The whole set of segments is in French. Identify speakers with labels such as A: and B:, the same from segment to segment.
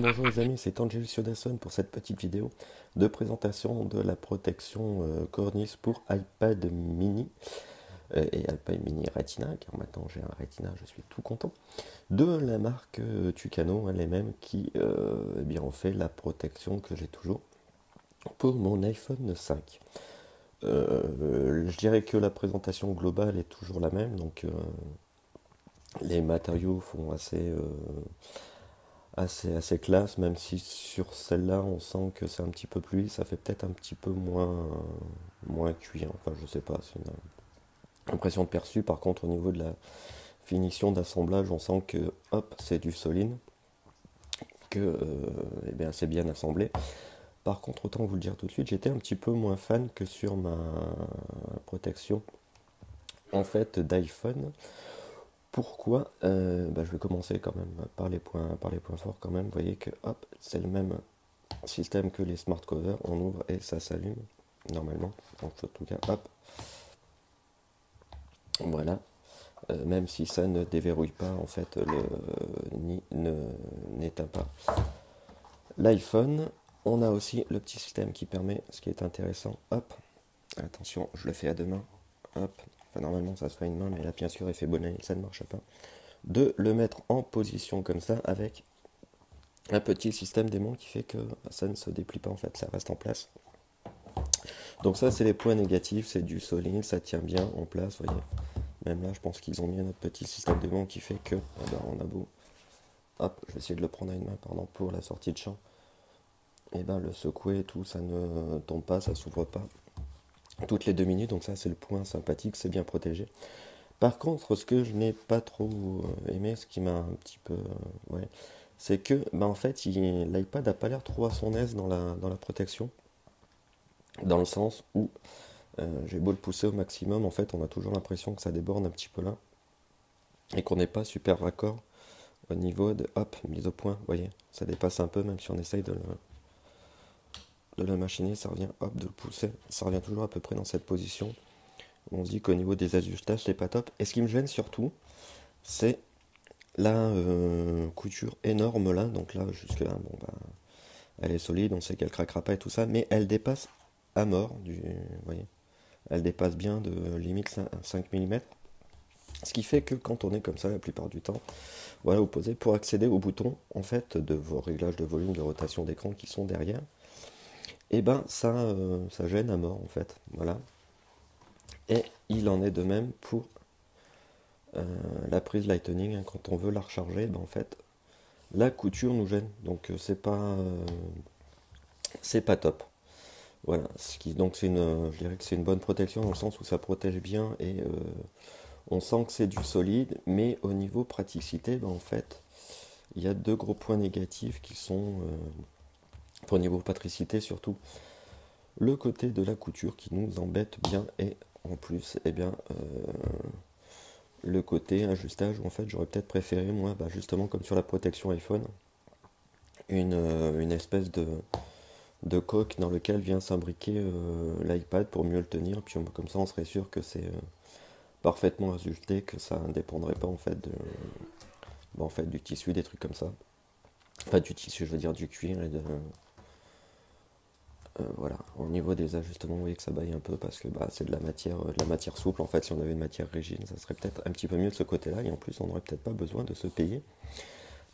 A: bonjour les amis, c'est Angelus Yodasson pour cette petite vidéo de présentation de la protection Cornice pour iPad mini et iPad mini Retina, car maintenant j'ai un Retina, je suis tout content, de la marque Tucano, les mêmes qui eh bien, ont fait la protection que j'ai toujours pour mon iPhone 5. Je dirais que la présentation globale est toujours la même, donc les matériaux font assez classe, même si sur celle-là on sent que c'est un petit peu plus, ça fait peut-être un petit peu moins cuit, enfin je sais pas, c'est une impression de perçu. Par contre au niveau de la finition d'assemblage, on sent que hop, c'est du solide, que eh bien, c'est bien assemblé. Par contre, autant vous le dire tout de suite, j'étais un petit peu moins fan que sur ma protection en fait d'iPhone. Pourquoi je vais commencer quand même par les points forts quand même. Vous voyez que hop, c'est le même système que les smart covers. On ouvre et ça s'allume normalement. En tout cas, hop, voilà. Même si ça ne déverrouille pas en fait n'éteint pas l'iPhone. On a aussi le petit système qui permet, ce qui est intéressant, hop, attention, je le fais à deux mains, hop, enfin normalement ça se fait à une main, mais là bien sûr effet bonnet, ça ne marche pas, de le mettre en position comme ça avec un petit système d'aimant qui fait que ça ne se déplie pas en fait, ça reste en place. Donc ça c'est les points négatifs, c'est du solide, ça tient bien en place, vous voyez. Même là je pense qu'ils ont mis un autre petit système d'aimant qui fait que, on a beau, hop, je vais essayer de le prendre à une main, pardon, pour la sortie de champ. Et ben le secouer et tout, ça ne tombe pas, ça s'ouvre pas toutes les 2 minutes, donc ça c'est le point sympathique, c'est bien protégé. Par contre, ce que je n'ai pas trop aimé, ce qui m'a un petit peu, ouais, c'est que en fait l'iPad n'a pas l'air trop à son aise dans la protection, dans le sens où j'ai beau le pousser au maximum, en fait on a toujours l'impression que ça déborde un petit peu là, et qu'on n'est pas super raccord au niveau de, hop, mise au point, vous voyez, ça dépasse un peu, même si on essaye de le machiner, ça revient, hop, de le pousser, ça revient toujours à peu près dans cette position. On se dit qu'au niveau des ajustages, c'est pas top. Et ce qui me gêne surtout, c'est la couture énorme là. Donc là, jusque là, bon bah, elle est solide, on sait qu'elle craquera pas et tout ça, mais elle dépasse à mort, vous voyez, elle dépasse bien de limite 5 mm. Ce qui fait que quand on est comme ça la plupart du temps, voilà, opposé, pour accéder aux boutons en fait de vos réglages de volume, de rotation d'écran qui sont derrière, et ben ça gêne à mort en fait, voilà. Et il en est de même pour la prise Lightning, quand on veut la recharger, en fait la couture nous gêne, donc c'est pas top. Voilà, donc je dirais que c'est une bonne protection dans le sens où ça protège bien et on sent que c'est du solide, mais au niveau praticité, en fait, il y a deux gros points négatifs qui sont, au niveau praticité surtout, le côté de la couture qui nous embête bien et en plus, eh bien, le côté ajustage où en fait j'aurais peut-être préféré, moi, justement comme sur la protection iPhone, une espèce de coque dans lequel vient s'imbriquer l'iPad pour mieux le tenir, puis comme ça on serait sûr que c'est parfaitement ajusté, que ça ne dépendrait pas en fait en fait du tissu, des trucs comme ça. Enfin du tissu, je veux dire du cuir et de voilà. Au niveau des ajustements, vous voyez que ça baille un peu parce que c'est de la matière souple. En fait, si on avait une matière rigide, ça serait peut-être un petit peu mieux de ce côté-là. Et en plus, on n'aurait peut-être pas besoin de se payer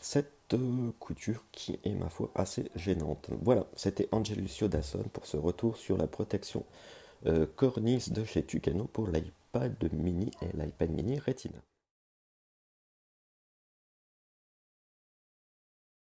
A: cette couture qui est, ma foi, assez gênante. Voilà, c'était Angelus Yodasson pour ce retour sur la protection Cornice de chez Tucano pour l'iPad mini et l'iPad mini Retina.